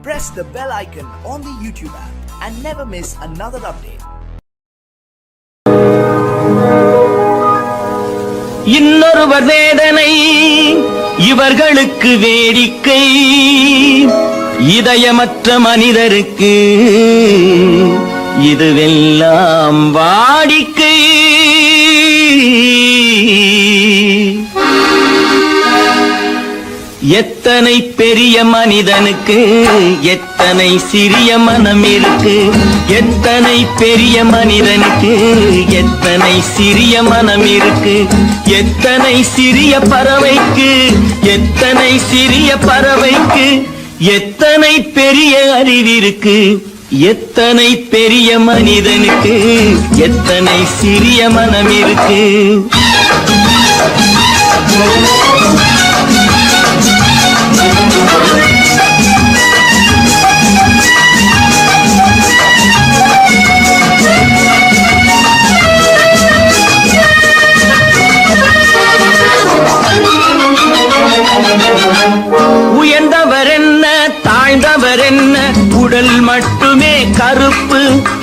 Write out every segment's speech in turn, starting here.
press the bell icon on the YouTube app and never miss another update. இன்னொருவர் வேதனை இவர்களுக்கு வேடிக்கை, இதயமற்ற மனிதருக்கு இதுவெல்லாம் வாடிக்கை. எத்தனை பெரிய மனிதனுக்கு எத்தனை சிறிய மனம் இருக்கு, எத்தனை பெரிய மனிதனுக்கு எத்தனை சிறிய மனம் இருக்கு, எத்தனை சிறிய பறவைக்கு எத்தனை சிறிய பறவைக்கு எத்தனை பெரிய அறிவிருக்கு, எத்தனை பெரிய மனிதனுக்கு எத்தனை சிறிய மனம் இருக்கு. உயர்ந்தவர் என்ன தாழ்ந்தவர் என்ன, உடல் மட்டுமே கருப்பு,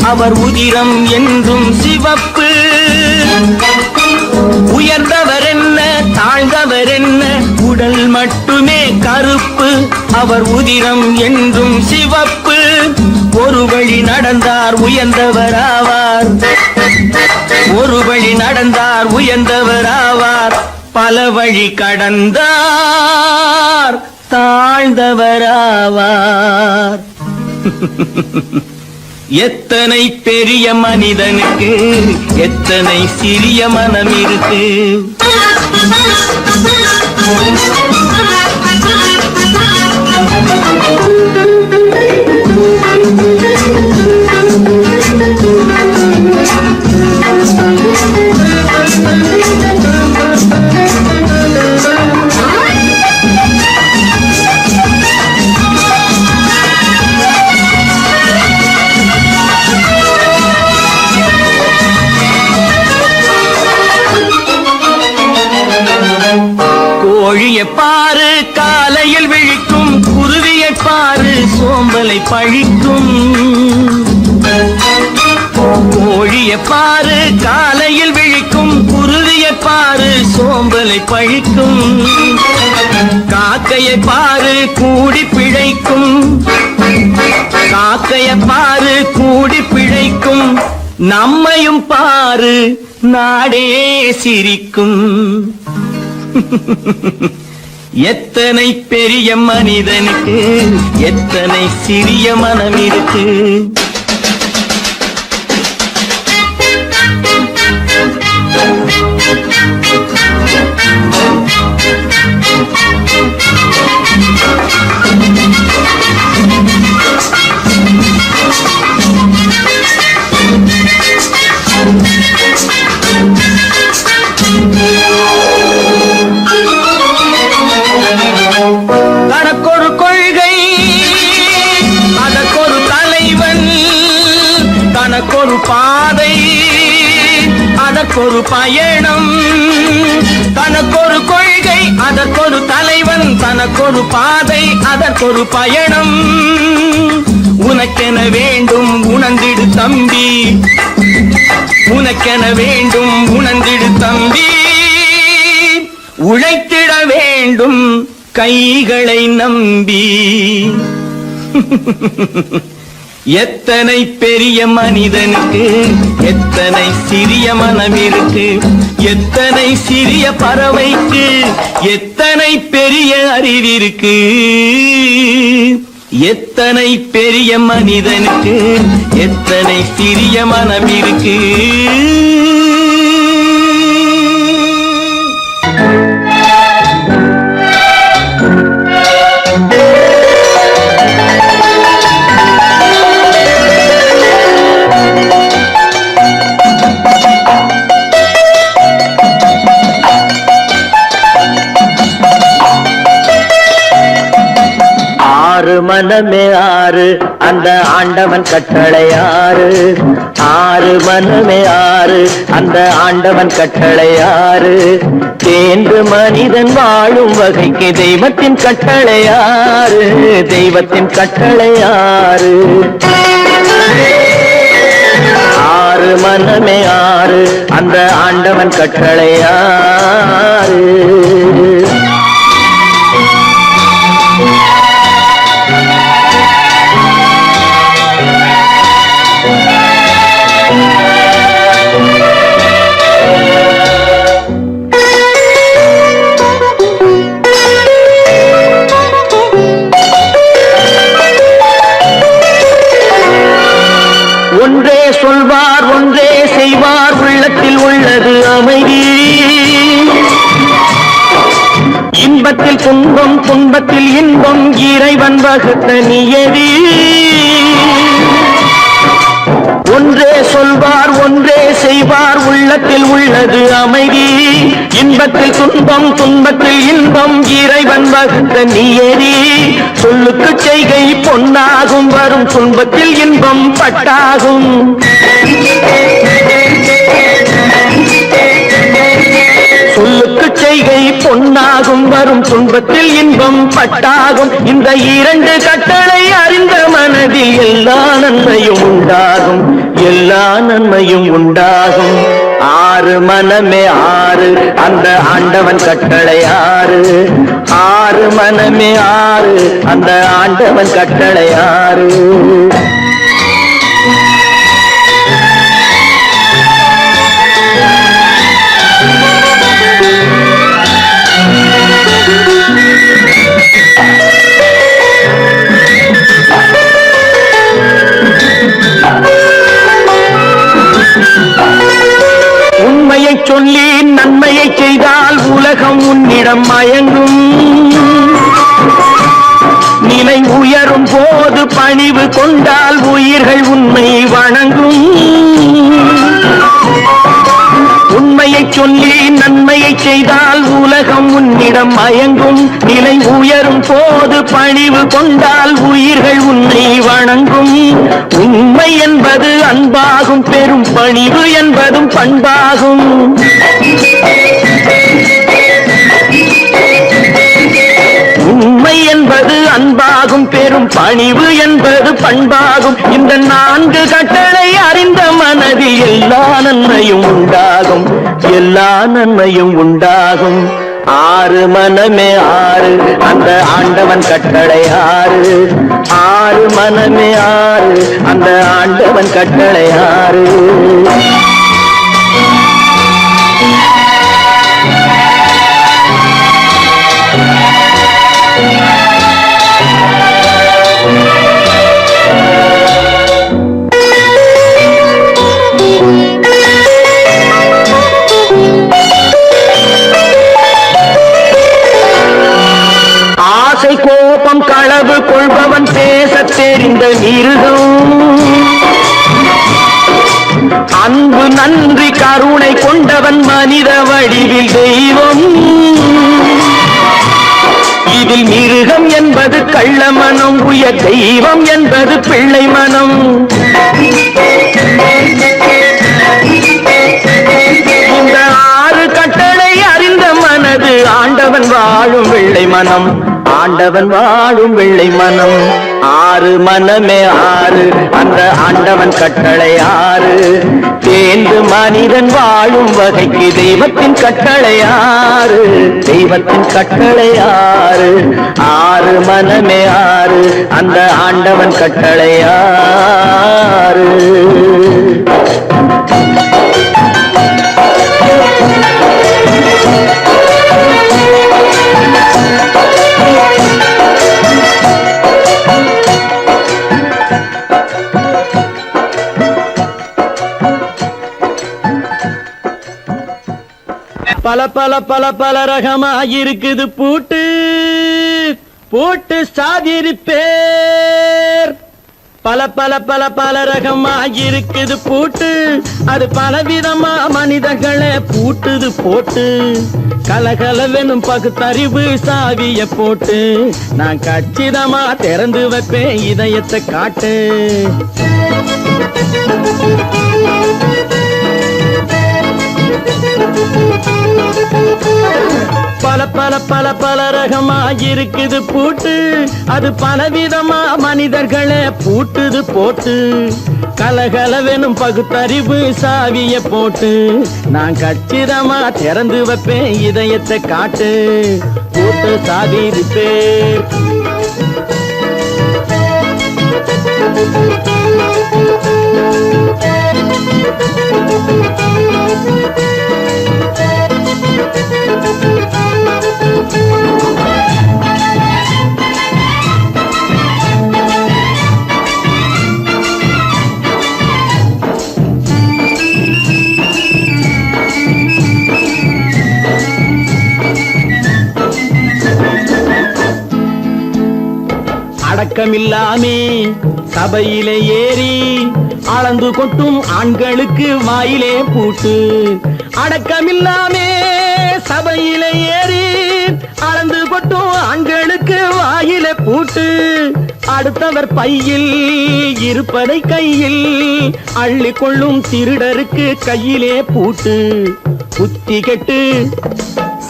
அவர் உதிரம் என்றும் சிவப்பு. உயர்ந்தவர் என்ன தாழ்ந்தவர் என்ன, உடல் மட்டுமே கருப்பு, அவர் உதிரம் என்றும் சிவப்பு. ஒரு வழி நடந்தார் உயர்ந்தவராவார், ஒரு வழி நடந்தார் உயர்ந்தவராவார், பல வழி கடந்தார் தாழ்ந்தவராவார். எத்தனை பெரிய மனிதனுக்கு எத்தனை சிறிய மனம் இருக்கு. கோழியை பாரு காலையில் விழிக்கும், குருவியை பாரு சோம்பலை பழிக்கும். கோழியை பாரு காலையில் விழிக்கும், குருவியை பாரு சோம்பலை பழிக்கும். காக்கையை பாரு கூடி பிழைக்கும், காக்கையை பாரு கூடி பிழைக்கும். நம்மையும் பாரு நாடே சிரிக்கும். எத்தனை பெரிய மனிதனுக்கு எத்தனை சிறிய மனம் இருக்கு. தனக்கொரு கொள்கை அதற்கொரு தலைவன், தனக்கொரு பாதை அதற்கொரு பயணம். தனக்கொரு கொள்கை அதற்கொரு தலைவன், தனக்கொரு பாதை அதற்கொரு பயணம். உனக்கென வேண்டும் உணர்ந்திடு தம்பி, உனக்கென வேண்டும் உணர்ந்திடு தம்பி. உழைத்திட வேண்டும் கைகளை நம்பி. எத்தனை பெரிய மனிதனுக்கு எத்தனை சிறிய மனம் இருக்கு, எத்தனை சிறிய பறவைக்கு எத்தனை பெரிய அறிவிருக்கு, எத்தனை பெரிய மனிதனுக்கு எத்தனை சிறிய மனம் இருக்கு. ஆறு மனமே ஆறு அந்த ஆண்டவன் கட்டளை ஆறு. ஆறு மனமே ஆறு அந்த ஆண்டவன் கட்டளை ஆறு. தேர்ந்து மனிதன் வாழும் வகைக்கு தெய்வத்தின் கட்டளை ஆறு. தெய்வத்தின் கட்டளை ஆறு. ஆறு மனமே ஆறு அந்த ஆண்டவன் கட்டளை ஆறு. ஒன்றே சொல்வார் ஒன்றே செய்வார் உள்ளத்தில் உள்ளது அமைதி. இன்பத்தில் துன்பம் துன்பத்தில் இன்பம் இறைவன் வகுத்த நியதி. ஒன்றே சொல்வார் ஒன்றே செய்வார் உள்ளத்தில் உள்ளது அமைதி. இன்பத்தில் துன்பம் துன்பத்தில் இன்பம் இறைவன் வகுத்த நியதி. சொல்லுக்கு செய்கை பொன்னாகும் வரும் துன்பத்தில் இன்பம் பட்டாகும். சொல்லுக்கு செய்கை பொன்னாகும் வரும் துன்பத்தில் இன்பம் பட்டாகும். இந்த இரண்டு கட்டளை அறிந்த மனதில் எல்லா நன்மையும் உண்டாகும். எல்லா நன்மையும் உண்டாகும். ஆறு மனமே ஆறு அந்த ஆண்டவன் கட்டளை ஆறு. ஆறு மனமே ஆறு அந்த ஆண்டவன் கட்டளை ஆறு. உண்மையை சொல்லி நன்மையை செய்தால் உலகம் உன்னிடம் மயங்கும். நிலை உயரும் போது பணிவு கொண்டால் உயிர்கள் உன்னை வணங்கும். உண்மையை சொல்லி நன்மையை செய்தால் உலகம் உன்னிடம் மயங்கும். நிலை உயரும் போது பணிவு கொண்டால் உயிர்கள் உன்னை வணங்கும். உண்மை என்பது அன்பாகும் பெரும் பணிவு என்பதும் பண்பாகும். உண்மை என்பது அன்பாகும் பெரும் பணிவு என்பது பண்பாகும். இந்த நான்கு கட்டளை அறிந்த மனதில் எல்லா நன்மையும் உண்டாகும். எல்லா நன்மையும் உண்டாகும். ஆறு மனமே ஆறு அந்த ஆண்டவன் கட்டளை ஆறு. ஆறு மனமே ஆறு அந்த ஆண்டவன் கட்டளை ஆறு. ஆசை கோபம் களவு கொள்பவன் பேச தெரிந்த மிருகம். அன்பு நன்றி கருணை கொண்டவன் மனித வடிவில் தெய்வம். இதில் மிருகம் என்பது கள்ள மனம். உயர் தெய்வம் என்பது பிள்ளை மனம். இந்த ஆறு கட்டளை அறிந்த மனது ஆண்டவன் வாழும் வெள்ளை மனம். ஆண்டவன் வாழும் வெள்ளை மனம். ஆறு மனமே ஆறு அந்த ஆண்டவன் கட்டளை ஆறு. தேர்ந்து மனிதன் வாழும் வகைக்கு தெய்வத்தின் கட்டளை ஆறு. தெய்வத்தின் கட்டளை ஆறு. ஆறு மனமே ஆறு அந்த ஆண்டவன் கட்டளை ஆறு. பல பல பல பல ரகமாயிருக்குது பூட்டு. பூட்டு சாதிரி பேர் பல பல பல பல ரகமா இருக்குது பூட்டு, அது பலவிதமா மனிதர்களை பூட்டுது போட்டு. கலகலவெனும் பகுத்தறிவு சாவிய போட்டு, நான் கச்சிதமா திறந்து வைப்பேன் இதயத்தை காட்டு. பல பல பல பல ரகமா இருக்குது பூட்டு, அது பலவிதமா மனிதர்களை பூட்டுது போட்டு. கலகலவெனும் பகுத்தறிவு சாவிய போட்டு, நான் கச்சிதமா திறந்து வைப்பேன் இதயத்தை காட்டு. பூட்டு சாவி ரிப்பேர். அடக்கமில்லாமே சபையிலே ஏறி அளந்து கொட்டும் ஆண்களுக்கு வாயிலே பூட்டு. அடக்கமில்லாமே சபையிலே ஏறி அளந்து கொட்டும் ஆண்களுக்கு வாயிலே பூட்டு. அடுத்தவர் பையில் இருப்பதை கையில் அள்ளி கொள்ளும் திருடருக்கு கையிலே பூட்டு. புத்தி கெட்டு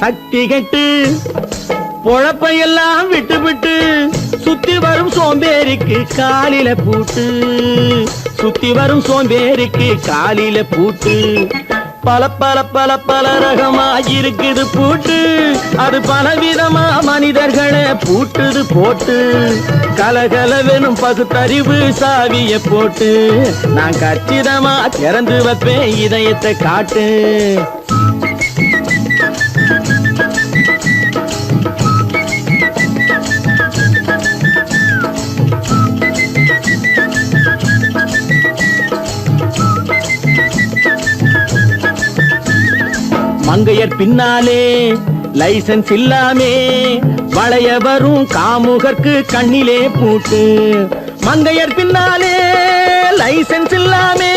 சக்தி கெட்டு பொழப்பையெல்லாம் விட்டு விட்டு சுத்தி வரும் சோம்பேறிக்கு காலில பூட்டு. சுத்தி வரும் சோம்பேறிக்கு காலில பூட்டு. பல பல பல பல ரகமா இருக்குது பூட்டு, அது பலவிதமா மனிதர்களை பூட்டுது போட்டு. கலகலவெனும் பகுத்தறிவு சாவிய போட்டு, நான் கச்சிதமா திறந்து வைப்பேன் இதயத்தை காட்டு. மங்கையர் பின்னாலே லைசன்ஸ் இல்லாமே வளைய வரும் காமுகர்க்கு கண்ணிலே பூட்டு. மங்கையர் பின்னாலே லைசன்ஸ் இல்லாமே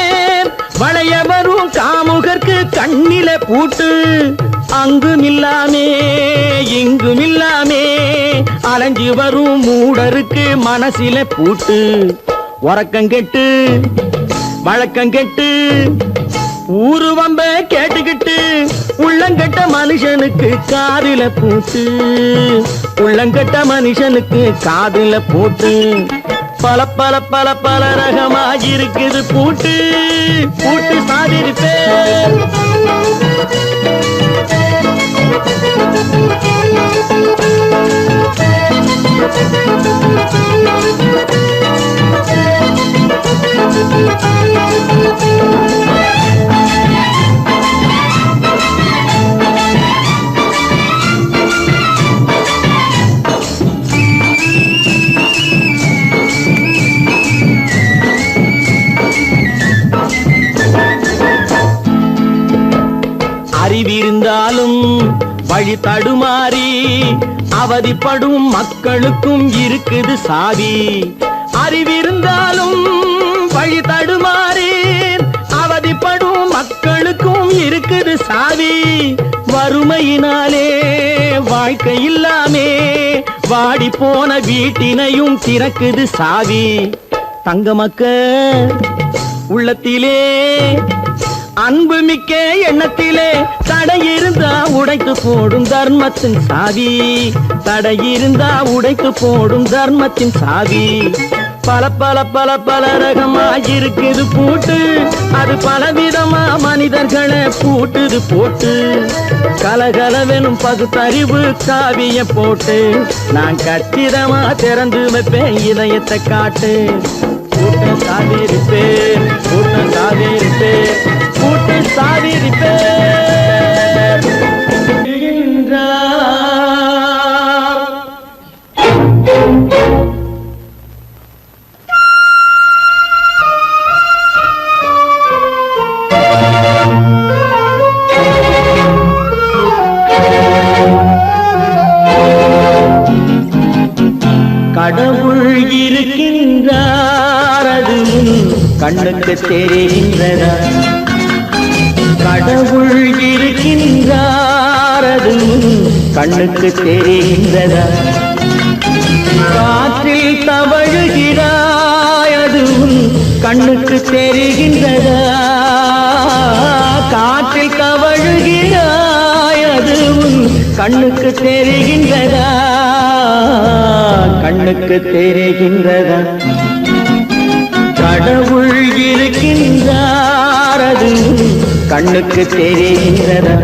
வளைய வரும் காமுகர்க்கு கண்ணிலே பூட்டு. அங்கும் இல்லாமே இங்கும் இல்லாமே அலைஞ்சு வரும் மூடருக்கு மனசிலே பூட்டு. உறக்கங்கெட்டு வழக்கங்கெட்டு ஊரு வம்ப கேட்டுக்கிட்டு உள்ளங்கட்ட மனுஷனுக்கு காதில பூட்டு. உள்ளங்கட்ட மனுஷனுக்கு காதில பூட்டு. பல பல பல பல ரகமா இருக்குது பூட்டு. பூட்டு சாதிருப்பேன். அறிவிருந்தாலும் வழி தடுமாறி அவதிப்படும் மக்களுக்கும் இருக்குது சாவி. அறிவிருந்தாலும் வழி தடுமாறி அவதிப்படும் மக்களுக்கும் இருக்குது சாவி. வறுமையினாலே வாழ்க்கை இல்லாமே வாடி போன வீட்டினையும் திறக்குது சாவி. தங்க மக்க உள்ளத்திலே அன்பு மிக்க எண்ணத்திலே தடை இருந்தா உடைத்து போடும் தர்மத்தின் சாவி. தடை இருந்தா உடைத்து போடும் தர்மத்தின் சாவி. பல பல பல பல ரகமா இருக்குது பூட்டு, அது பலவிதமா மனிதர்களை பூட்டுது போட்டு. கலகலவெனும் பகுத்தறிவு சாவிய போட்டு, நான் கச்சிதமா திறந்து வைப்பேன் இதயத்தை காட்டு. பூட்டு சாவி ரிப்பேர். பூட்டு சாவி ரிப்பேர். பூட்டு சாவி ரிப்பேர். கடல் கடவுள் இருக்கின்றார் அது உன் கண்ணுக்கு தெரிகின்றதா? கடவுள் இருக்கின்றார் அது உன் கண்ணுக்கு தெரிகின்றதா? காற்றில் தவழுகிறாய் அது உன் கண்ணுக்கு தெரிகின்றதா? காற்றில் தவழுகிறாய் அது உன் கண்ணுக்கு தெரிகின்றதா? கண்ணுக்கு தெரிகின்றதா? கடவுள் இருக்கின்றார் அது உன் கண்ணுக்கு தெரிகின்றதா?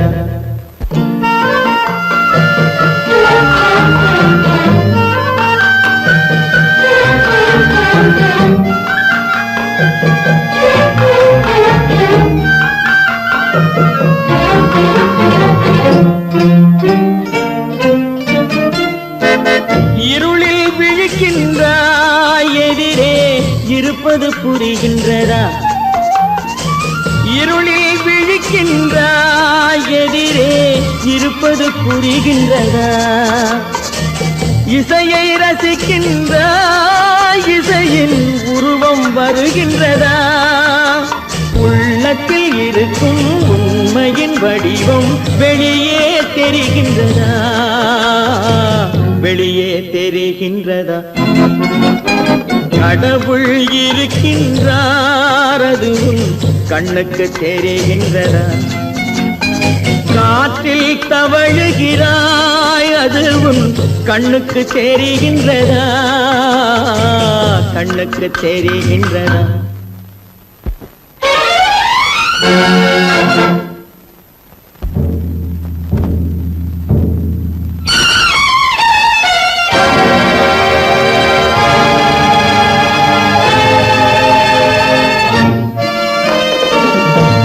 இருளில் விழிக்கின்றாய் எதிரே இருப்பது புரிகின்றதா? இருளில் விழிக்கின்றாய் எதிரே இருப்பது புரிகின்றதா? இசையை ரசிக்கின்றாய் இசையின் உருவம் வருகின்றதா? உள்ளத்தில் இருக்கும் உண்மையின் வடிவம் வெளியே தெரிகின்றதா? வெளியே தெரிகின்றதா? கடவுள் இருக்கின்றார் அது உன் கண்ணுக்கு தெரிகின்றதா? காற்றில் தவழுகிறாய் அது உன் கண்ணுக்கு தெரிகின்றதா? கண்ணுக்கு தெரிகின்றதா?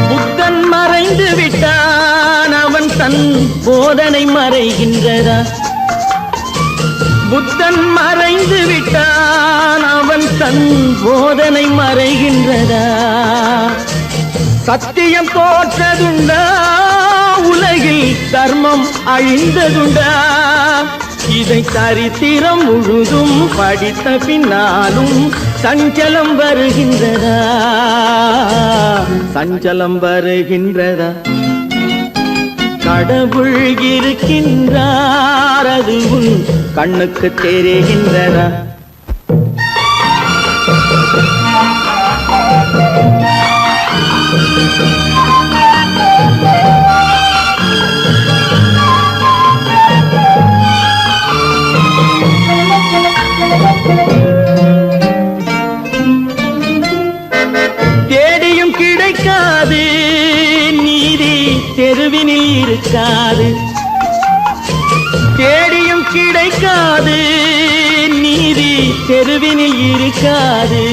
புத்தன் மறைந்து விட்டான் அவன் தன் போதனை மறைகின்றதா? புத்தன் மறைந்து விட்டான் அவன் தன் போதனை மறைகின்றதா? சத்தியம் தோற்றதுண்டா? உலகில் தர்மம் அழிந்ததுண்டா? இதை சரித்திரம் முழுதும் படித்த பின்னாலும் சஞ்சலம் வருகின்றதா? சஞ்சலம் வருகின்றதா? கடவுள் இருக்கின்றார் அது உன் கண்ணுக்கு தெரிகின்றதா? தேடியும் கிடைக்காது நீதி தெருவினில் இருக்காது. தேடியும் கிடைக்காது நீதி தெருவினில் இருக்காது.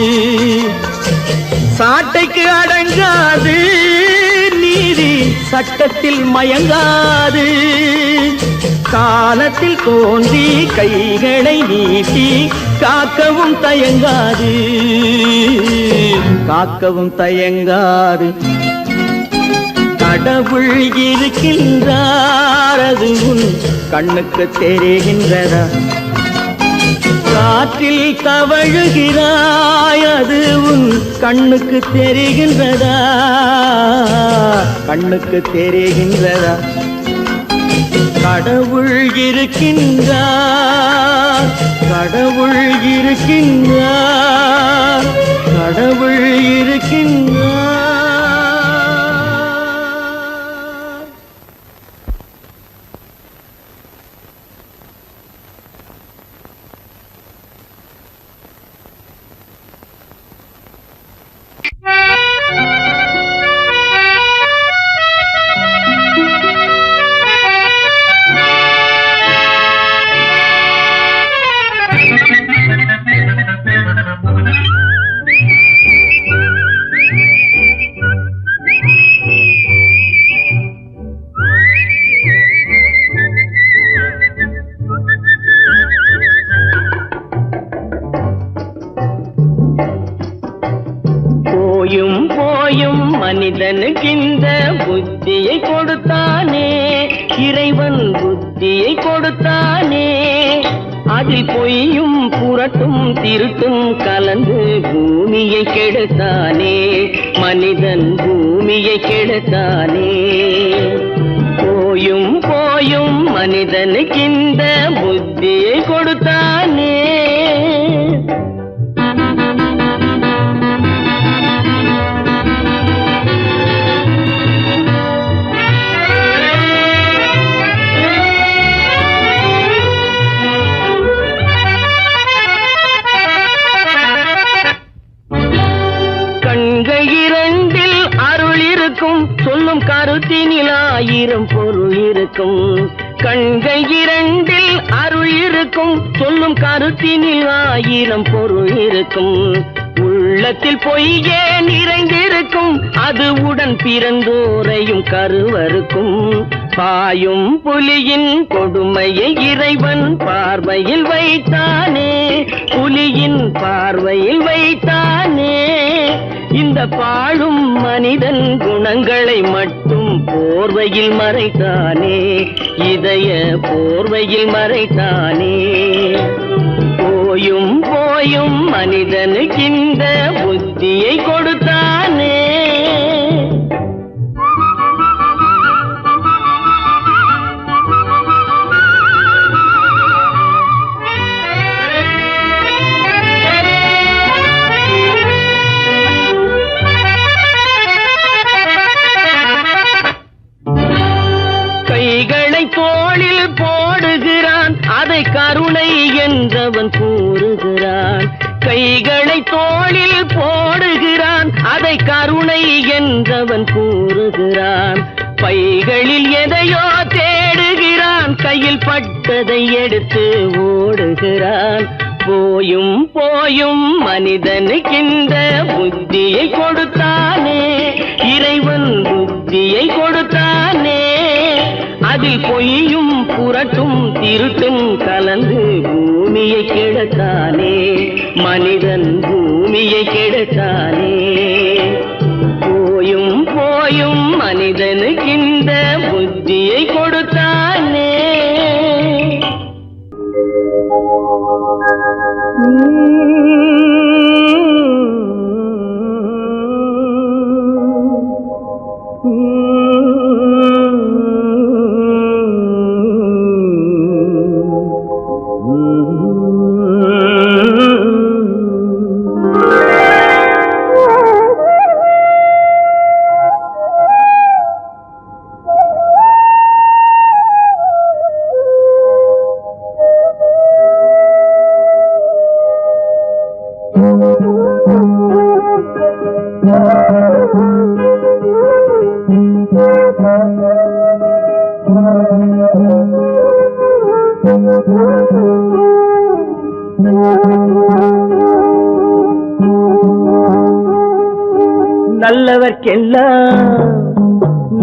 சாட்டைக்கு அடங்காது நீதி சட்டத்தில் மயங்காது. காலத்தில் தோன்றி கைகளை நீட்டி காக்கவும் தயங்காது. காக்கவும் தயங்காது. கடவுள் இருக்கின்றார் அது உன் கண்ணுக்கு தெரிகின்றதா? காற்றில் தவழுகிறாய் அது உன் கண்ணுக்கு தெரிகின்றதா? கண்ணுக்கு தெரிகின்றதா? கடவுள் இருக்கின்றார். கடவுள் இருக்கின்றார். கடவுள் இருக்கின்றார். மனிதனுக்கின்ற புத்தியை கொடுத்தானே, இறைவன் புத்தியை கொடுத்தானே. அதில் பொய்யும் புரட்டும் திருட்டும் கலந்து பூமியை கெடுத்தானே மனிதன் பூமியை கெடுத்தானே. போயும் போயும் மனிதனுக்கு இந்த புத்தியை கொடுத்தானே. கண்கள் இரண்டில் அருள் இருக்கும் சொல்லும் கருத்தினில் ஆயிரம் பொருள் இருக்கும். கண்கள் இரண்டில் அருள் இருக்கும் சொல்லும் கருத்தினில் ஆயிரம் பொருள் இருக்கும். உள்ளத்தில் பொய்யே நிறைந்திருக்கும் அது உடன் பிறந்தோரையும் கருவருக்கும். பாயும் புலியின் கொடுமையை இறைவன் பார்வையில் வைத்தானே புலியின் பார்வையில் வைத்தானே. இந்த பாழும் மனிதன் குணங்களை மட்டும் போர்வையில் மறைத்தானே இதய போர்வையில் மறைத்தானே. போயும் போயும் மனிதனுக்கு இந்த புத்தியை கொடுத்தானே. கைகளை தோளில் போடுகிறான் அதை கருணை என்றவன் கூறுகிறான். கைகளை தோளில் போடுகிறான் அதை கருணை என்றவன் கூறுகிறான். பைகளில் எதையோ தேடுகிறான் கையில் பட்டதை எடுத்து ஓடுகிறான். போயும் போயும் மனிதனுக்கு இந்த புத்தியை கொடுத்தானே இறைவன் புத்தியை கொடுத்தானே. அதில் பொய்யும் புரட்டும் திருட்டும் கலந்து பூமியை கெடுத்தானே மனிதன் பூமியை கெடுத்தானே. போயும் போயும் மனிதனுக்கு இந்த புத்தியை கொடுத்தானே.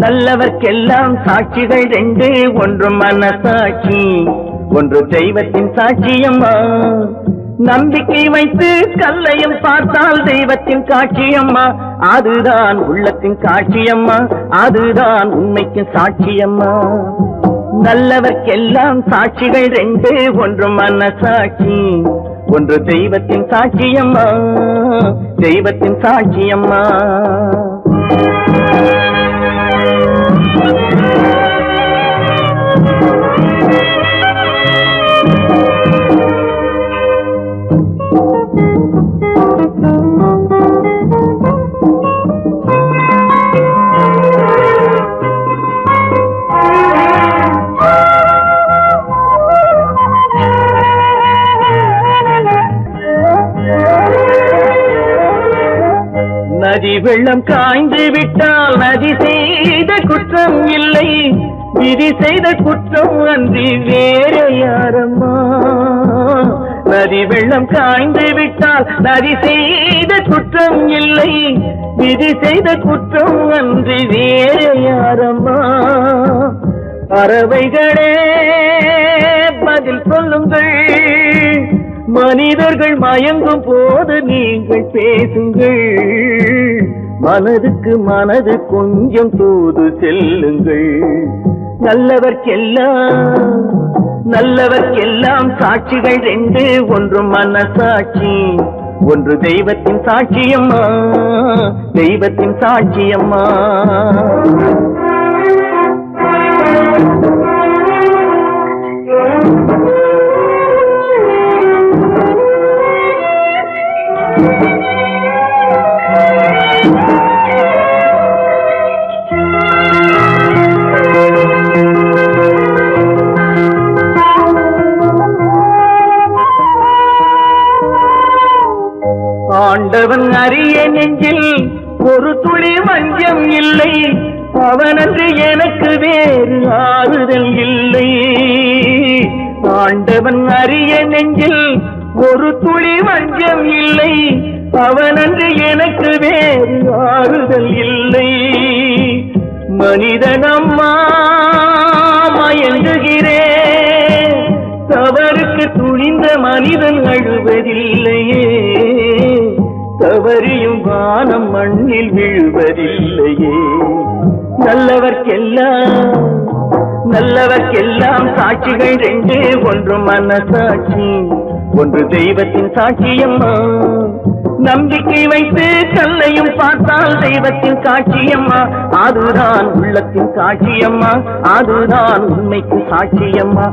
நல்லவர்க்கெல்லாம் சாட்சிகள் ரெண்டு ஒன்று மனசாட்சி ஒன்று தெய்வத்தின் சாட்சியம்மா. நம்பிக்கை வைத்து கல்லையும் பார்த்தால் தெய்வத்தின் காட்சியம்மா அதுதான் உள்ளத்தின் காட்சியம்மா அதுதான் உண்மைக்கு சாட்சியம்மா. நல்லவர்க்கெல்லாம் சாட்சிகள் ரெண்டு ஒன்று மனசாட்சி ஒன்று தெய்வத்தின் சாட்சியம்மா தெய்வத்தின் சாட்சியம்மா. நதி வெள்ளம் காய்ந்து விட்டால் நதி செய்த குற்றம் இல்லை விதி செய்த குற்றம் அன்றி வேற யாரம்மா. நதி வெள்ளம் காய்ந்து விட்டால் நதி செய்த குற்றம் இல்லை விதி செய்த குற்றம் அன்றி வேற யாரம்மா. பறவைகளே பதில் சொல்லுங்கள் மனிதர்கள் மயங்கும் போது நீங்கள் பேசுங்கள் மனதுக்கு மனது கொஞ்சம் தூது செல்லுங்கள். நல்லவர்க்கெல்லாம் நல்லவர்க்கெல்லாம் சாட்சிகள் ரெண்டு, ஒன்று மனசாட்சி, ஒன்று தெய்வத்தின் சாட்சியம்மா, தெய்வத்தின் சாட்சியம்மா. ஆண்டவன் அறிய நெஞ்சில் ஒரு துளி வஞ்சம் இல்லை, அவனன்று எனக்கு வேறு ஆறுதல் இல்லை. ஆண்டவன் அறிய நெஞ்சில் ஒரு துளி வஞ்சம் இல்லை, அவனன்று எனக்கு வேறு ஆறுதல் இல்லை. மனிதனம்மா மயங்குகிறேன், தவறுக்கு துணிந்த மனிதன் அழுவதில்லையே, தவறியும் வானம் மண்ணில் விழுவதில்லையே. நல்லவர்க்கெல்லாம் சாட்சிகள் ரெண்டு, ஒன்று மனசாட்சி, ஒன்று தெய்வத்தின் சாட்சியம்மா. நம்பிக்கை வைத்து கல்லையும் பார்த்தால் தெய்வத்தின் சாட்சியம்மா, அதுதான் உள்ளத்தின் சாட்சியம்மா, அதுதான் உண்மைக்கு சாட்சியம்மா.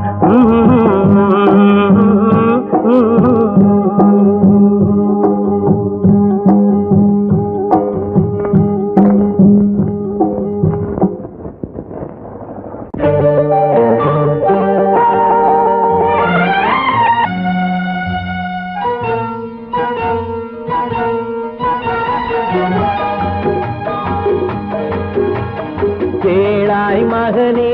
கேளாய் மகனே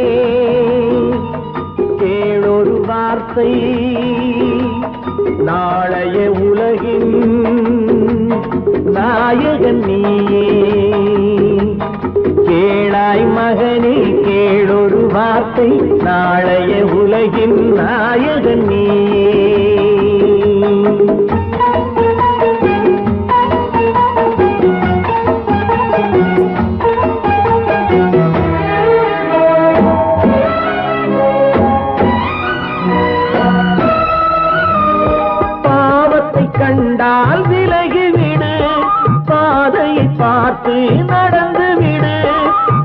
கேளொரு வார்த்தை, நாளைய உலகின் நாயகன் நீயே. கேளாய் மகனே கேளொரு வார்த்தை, நாளைய உலகின் நாயகன் நீயே. கண்டால் விலகிவிடு, பாதையை பார்த்து நடந்து விடு.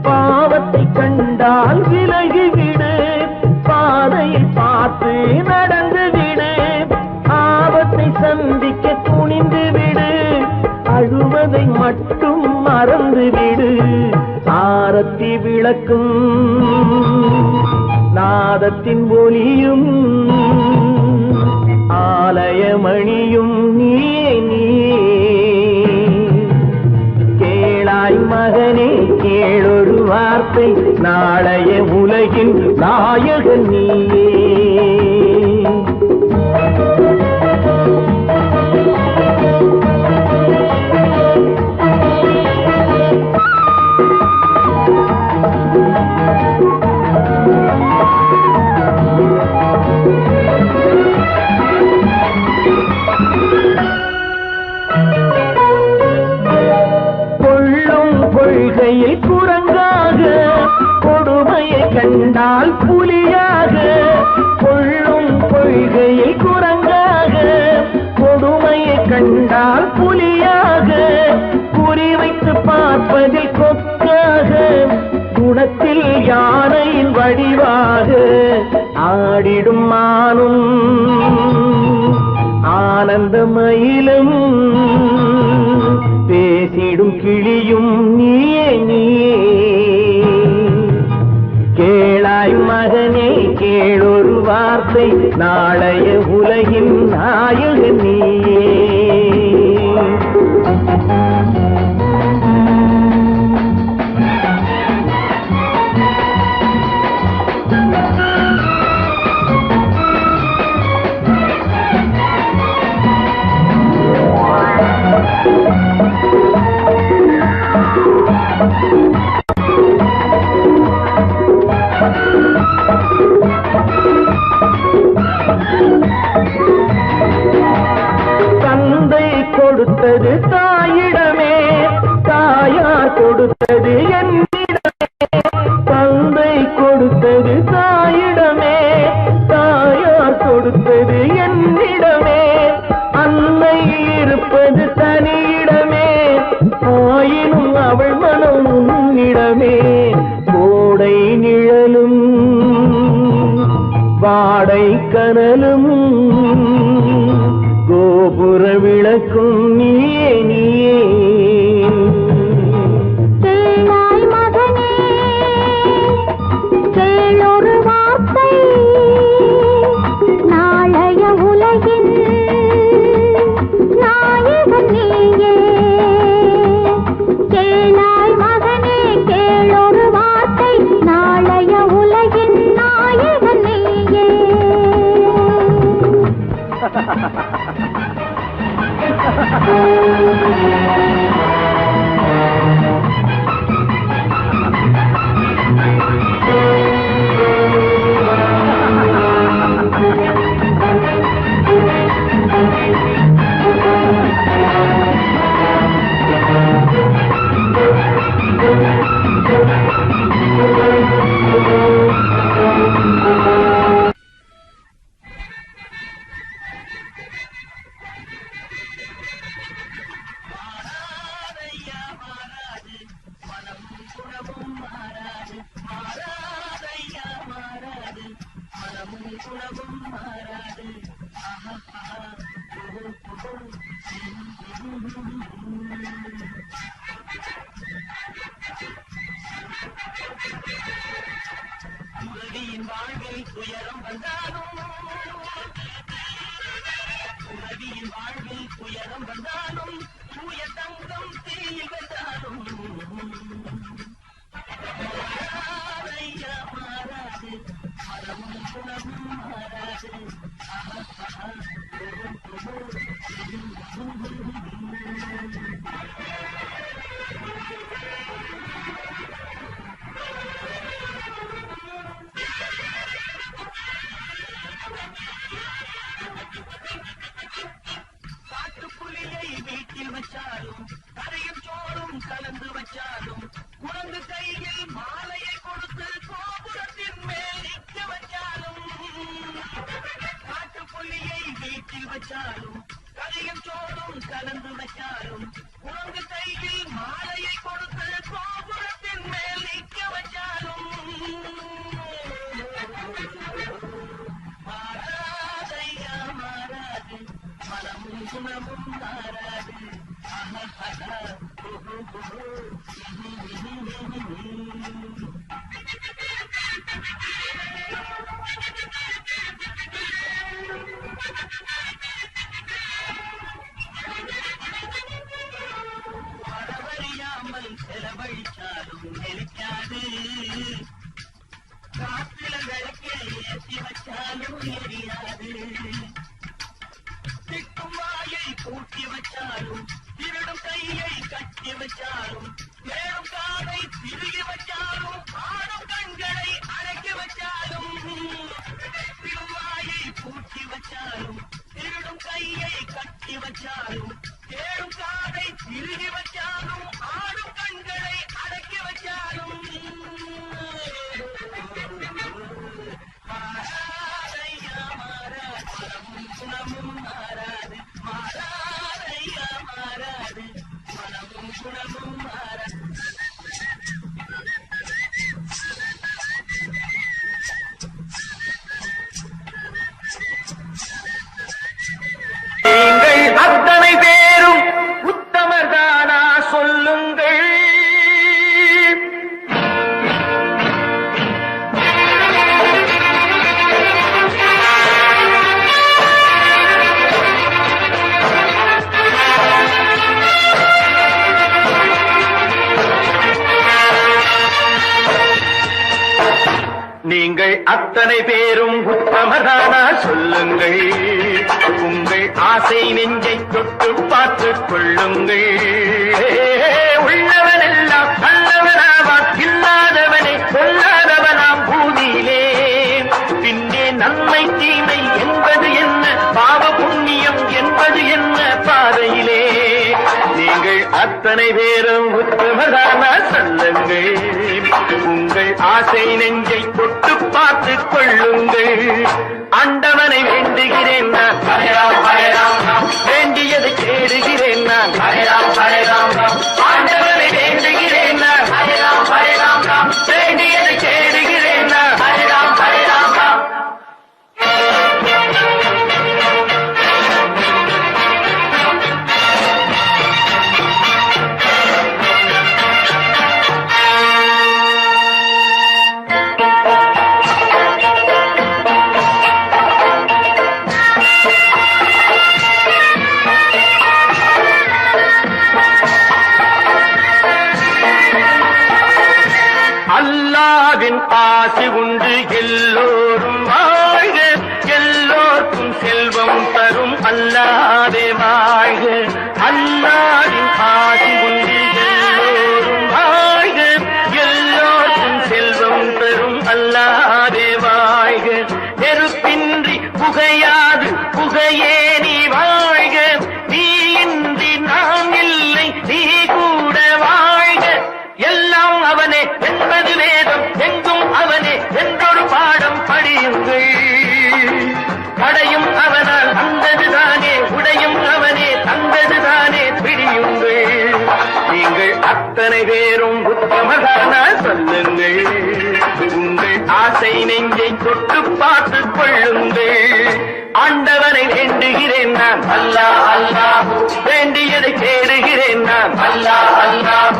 பாவத்தை கண்டால் விலகிவிடு, பாதையை பார்த்து நடந்து விடு. ஆபத்தை சந்திக்க துணிந்து விடு, அழுவதை மட்டும் மறந்து விடு. ஆரத்தி விளக்கும் நாதத்தின் ஒளியும், ஆலயமணியும் நீயே நீயே. கேளாய் மகனே கேளொரு வார்த்தை, நாளைய உலகின் நாயகன் நீயே. கொள்கையில் குரங்காக, கொடுமையை கண்டால் புலியாக. கொள்ளும் கொள்கையில் குரங்காக, கொடுமையை கண்டால் புலியாக. குறிவைத்து பார்ப்பதில் கொக்காக, குணத்தில் யானையின் வடிவாக. ஆடிடும் மானும் ஆனந்த மயிலும், பேசிடும் கிளியும் நீயே நீயே. கேளாய் மகனே கேளொரு வார்த்தை, நாளைய உலகின் நாயகன் நீயே. தந்தை கொடுத்தது தாயிடமே, தாயார் கொடுத்தது என்னிடமே. தந்தை கொடுத்தது தாயிடமே, தாயார் இருப்பது தனியிடமே, ஆயினும் அவள் மனம் உன்னிடமே. கோடை நிழலும் வாடை கனலும் கோபுர விளக்கும் நீயே நீயே. கேளாய் மகனே, கேளொரு வார்த்தை, நாளைய உலகின் நாயகன் நீயே. கேளாய் மகனே, கேளொரு வார்த்தை, நாளைய உலகின் நாயகன் நீயே. நீங்கள் அத்தனை பேரும் உத்தமர்தானா சொல்லுங்கள். நீங்கள் அத்தனை பேரும் உத்தமதானா சொல்லுங்கள். உங்கள் ஆசை நெஞ்சை தொட்டு பார்த்துக் கொள்ளுங்கள். உள்ளவனெல்லாம் நல்லவனாவான், இல்லாதவனை கொல்லாதவனாம் பூமியிலே. பின்னே நன்மை தீமை என்பது என்ன, பாவ புண்ணியம் என்பது என்ன பாதையிலே. நீங்கள் அத்தனை பேரும் உத்தமதானா சொல்லுங்கள். உங்கள் ஆசை நெஞ்சை தொட்டு பார்த்துக் கொள்ளுங்கள். ஆண்டவனை வேண்டுகிறேன் நான், வேண்டியதை தேடுகிறேன் நான், ஆண்டவனை வேண்டுகிறேன் நான், வேண்டியதை தேடுகிறேன் நான். அல்லாவின் ஆசி உண்டு எல்லோரும் வாழ்க, எல்லோருக்கும் செல்வம் தரும் அல்லாவே வாழ்க. அல்லாவின் ஆசி உண்டு எல்லோரும் வாழ்க, எல்லோருக்கும் செல்வம் தரும் அல்லாவே வாழ்க. நெருப்பின்றி புகையாது புகையே நீ வாழ்க, நீ இன்றி நாம் இல்லை நீ கூட வாழ்க. எல்லாம் அவனே என்பது வேதம், எங்கும் அவனே என்றொரு பாடம் படியுங்கள். படையும் அவனால் வந்ததுதானே, உடையும் அவனே தந்ததுதானே, பிடியுங்கள். நீங்கள் அத்தனை பேரும் உத்தமதானா சொல்லுங்கள். உங்கள் ஆசை நெஞ்சை தொட்டு பார்த்துக் கொள்ளுங்கள். ஆண்டவனை வேண்டுகிறேன் நான், அல்லாஹ் அல்லாஹ், வேண்டியதை தேடுகிறேன் நான், அல்லாஹ் அல்லாஹ்.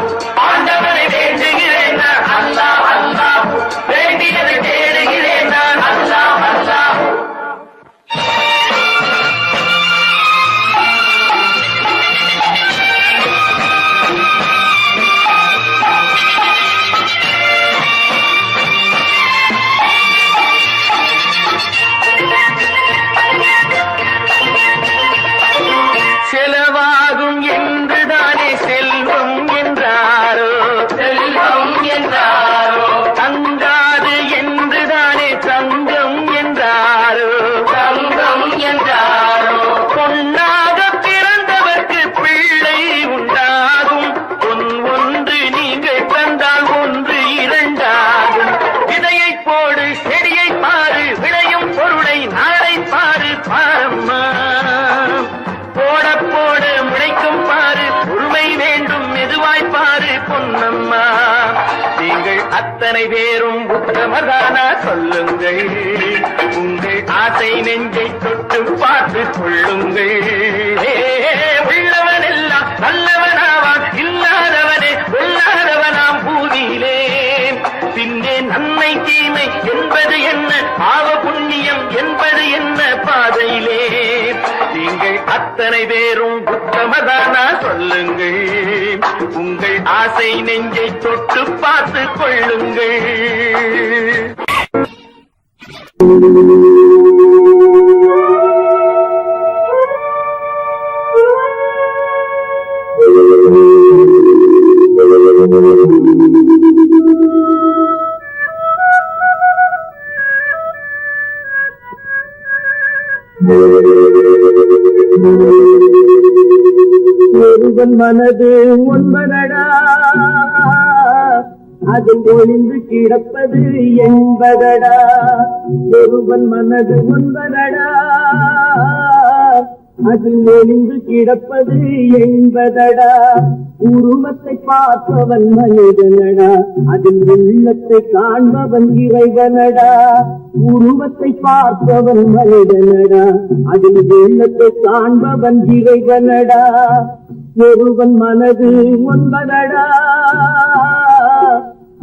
ஆண்டவனை வேண்டுகிறேன் நான், அல்லாஹ் அல்லாஹ், வேண்டியதை தேடுகிறேன் நான், அல்லாஹ் அல்லாஹ். செலவாகும் என்றுதானே செல்வம் என்றாரோ, செல்வம் என்றாரோ. தங்காது என்றுதானே தங்கம் என்றாரோ, தங்கம் என்றாரோ. பொன்னாக பிறந்தவர்க்கு பிள்ளை உண்டாகும், பொன் ஒன்று நீங்கள் தந்தால் ஒன்று இரண்டாகும். விதையை போடு செடியை பாரு, விளையும் பொருளை நாளை பாரு பாரம்மா. போட போட முளைக்கும் பாரு, பொறுமை வேண்டும் மெதுவாய் பாரு பொன்னம்மா. நீங்கள் அத்தனை பேரும் உத்தமதானா சொல்லுங்கள். உங்கள் ஆசை நெஞ்சை தொட்டு பார்த்து கொள்ளுங்கள். உள்ளவன் எல்லாம் நல்லவனாவான், இல்லாதவனே பொல்லாதவனாம் பூதியிலே. பின்னே நன்மை தீமை என்பது என்ன, பாவ புண்ணியம் என்பது என்ன பாதையிலே. நீங்கள் அத்தனை பேரும் உத்தமதானா சொல்லுங்கள். உங்கள் ஆசை நெஞ்சை தொட்டு பார்த்து கொள்ளுங்கள். ஒருவன் மனது ஒன்பதடா, அதில் ஒளிந்து கிடப்பது என்பதடா. ஒருவன் மனது ஒன்பதடா, அதில் ஒளிந்து கிடப்பது என்பதடா. உருவத்தை பார்ப்பவன் மனிதனடா, அதில் உள்ளத்தை காண்பவன் இறைவனடா. உருவத்தை பார்ப்பவன் மனிதனடா, அதில் உள்ளத்தை காண்பவன் இறைவனடா. ஒருவன் மனது ஒன்பதடா,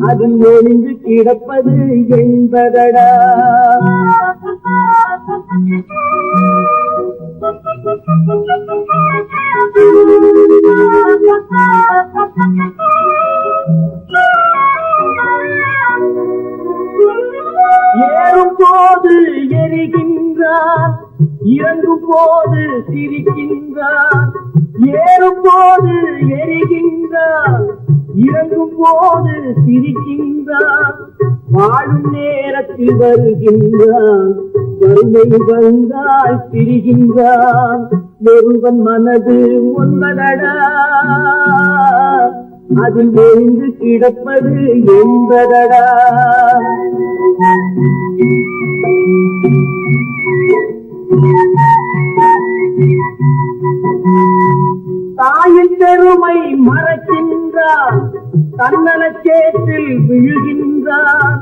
அதில் ஒளிந்து கிடப்பது என்பதடா. ஏறும் போது எரிகின்றார், இறங்கும் போது சிரிக்கின்றார். ஏறும் போது எரிகின்றார், இறங்கும் போது சிரிக்கின்றார். வாழும் நேரத்தில் வருகின்றான், வறுமை வந்தால் திரிகின்றான். ஒருவன் மனது ஒன்பதடா, அதில் எழுந்து கிடப்பது என்பதடா. தாயின் பெருமை மறக்கின்றார், தன்னலச்சேற்றில் விழுகின்றார்.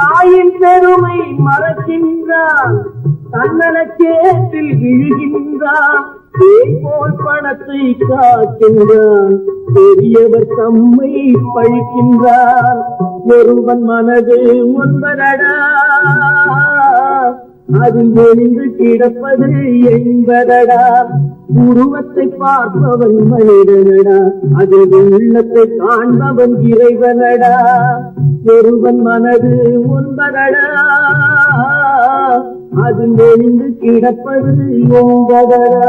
தாயின் பெருமை மறக்கின்றார், தன்னலச்சேற்றில் விழுகின்றார். போல் பணத்தை காக்கின்றான், பெரியவர் தம்மை பழிக்கின்றார். ஒருவன் மனது ஒன்பதடா, அது ஒளிந்து கிடப்பது என்பதடா. உருவத்தை பார்ப்பவன் மனிதனடா, அது உள்ளத்தை காண்பவன் இறைவனடா. ஒருவன் மனது ஒன்பதடா, அது ஒளிந்து கிடப்பது என்பதடா.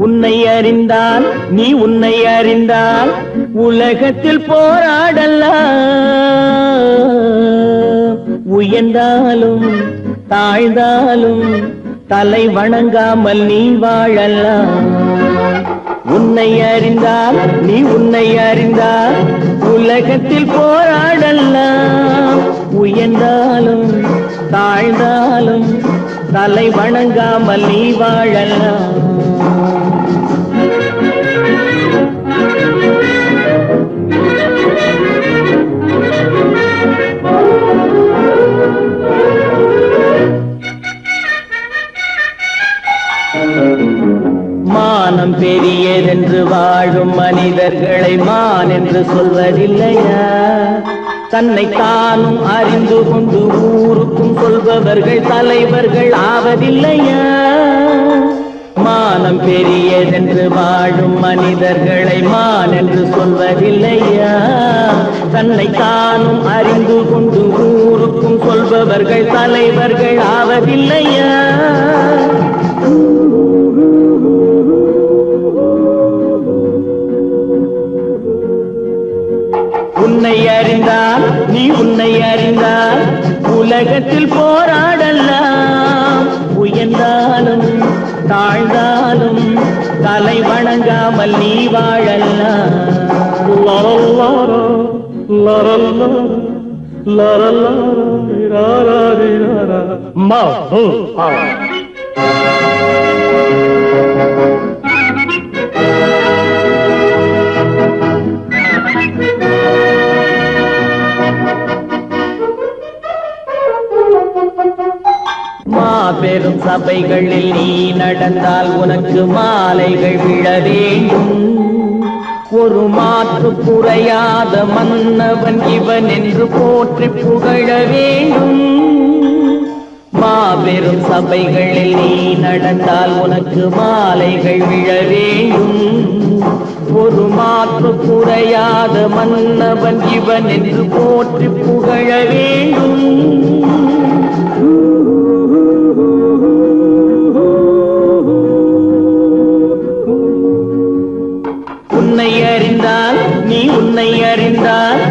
உன்னை அறிந்தால் நீ உன்னை அறிந்தால் உலகத்தில் போராடலாம். உயர்ந்தாலும் தாழ்ந்தாலும் தலை வணங்காமல் நீ வாழலாம். உன்னை அறிந்தால் நீ உன்னை அறிந்தால் உலகத்தில் போராடலாம். உயர்ந்தாலும் தாழ்ந்தாலும் தலை வணங்காமல் நீ வாழலாம். மானம் பெரியதென்று வாழும் மனிதர்களை மான் என்று சொல்வதில்லையா? தன்னை தானும் அறிந்து கொண்டு ஊருக்கும் சொல்பவர்கள் தலைவர்கள் ஆவதில்லையா? மானம் பெரியதென்று வாழும் மனிதர்களை மான் என்று சொல்வதில்லையா? தன்னை தானும் அறிந்து கொண்டு ஊருக்கும் சொல்பவர்கள் தலைவர்கள் ஆவதில்லையா? உன்னை அறிந்தால் நீ உன்னை அறிந்தால் உலகத்தில் போராடலாம். உயர்ந்தாலும் தாழ்ந்தாலும் தலை வணங்காமல் நீ வாழலாம். மாபெரும் சபைகளில் நீ நடந்தால் உனக்கு மாலைகள் விழ வேண்டும். ஒரு மாற்று குறையாத மன்னவன் இவன் என்று போற்றி புகழ வேண்டும். மாபெரும் சபைகளில் நீ நடந்தால் உனக்கு மாலைகள் விழ வேண்டும். ஒரு மாற்று குறையாத மன்னவன் இவன் என்று போற்றி புகழ வேண்டும். உன்னை அறிந்தால் நீ உன்னை அறிந்தால்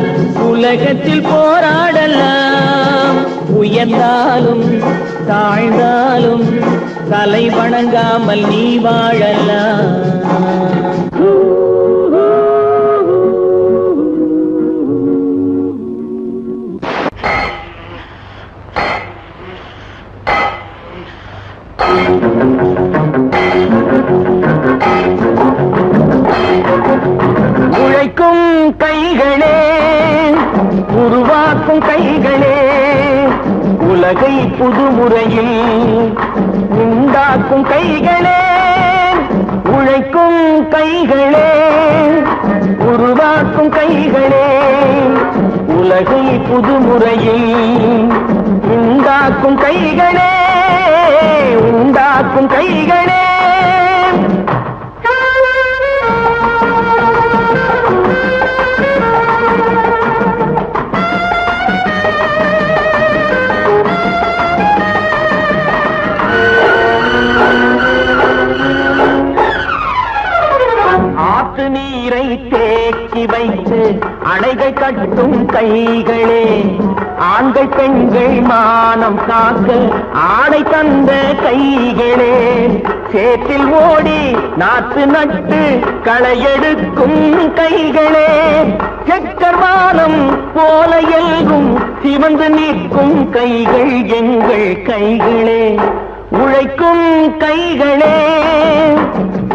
உலகத்தில் போராடலாம். உயர்ந்தாலும் தாழ்ந்தாலும் தலை வணங்காமல் நீ வாழலாம். உழைக்கும் கைகளே, உருவாக்கும் கைகளே, உலகை புதுமுறையில் உண்டாக்கும் கைகளே. உழைக்கும் கைகளே, உருவாக்கும் கைகளே, உலகை புதுமுறையில் உண்டாக்கும் கைகளே, உண்டாக்கும் கைகளே. வைத்து அணைகள் கட்டும் கைகளே, ஆண்கள் பெண்கள் மானம் காக்க ஆடை தந்த கைகளே, சேற்றில் ஓடி நாற்று நட்டு களையெடுக்கும் கைகளே, செக்கர்வானம் போல எல்கும் சிவந்து நிற்கும் கைகள் எங்கள் கைகளே, உழைக்கும் கைகளே,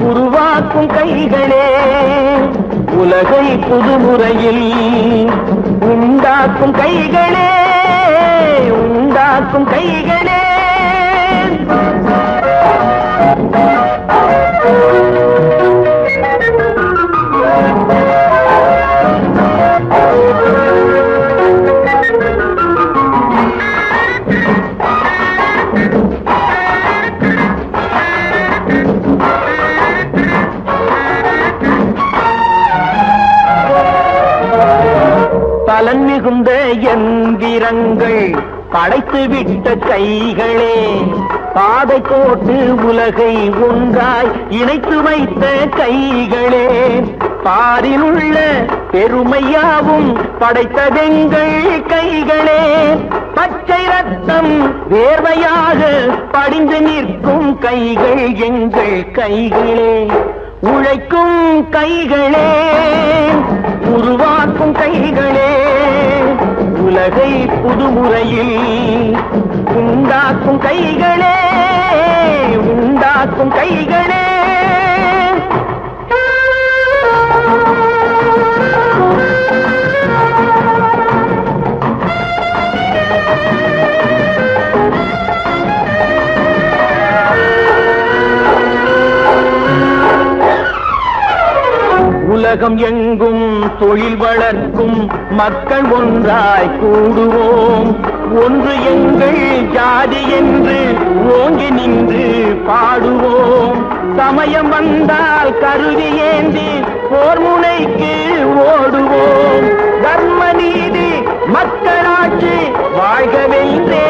உருவாக்கும் கைகளே, உலகை புதுமுறையில் உண்டாக்கும் கைகளே, உண்டாக்கும் கைகளே. பலன் மிகுந்த எந்திரங்கள் படைத்து விட்ட கைகளே, பாதை போட்டு உலகை ஒன்றாய் இணைத்து வைத்த கைகளே, பாரில் உள்ள பெருமையாவும் படைத்ததெங்கள் கைகளே, பச்சை ரத்தம் வேர்வையாக படிந்து நிற்கும் கைகள் எங்கள் கைகளே, உழைக்கும் கைகளே, உருவாக்கும் கைகளே, உலகை புதுமுறையில் உண்டாக்கும் கைகளே, உண்டாக்கும் கைகளே. உலகம் எங்கும் தொழில் வளர்க்கும் மக்கள் ஒன்றாய் கூடுவோம், ஒன்று எங்கள் ஜாதி என்று ஓங்கி நின்று பாடுவோம், சமயம் வந்தால் கருவி ஏந்தி போர் முனைக்கு ஓடுவோம், தர்ம நீதி மக்களாட்சி வாழ்கவென்றே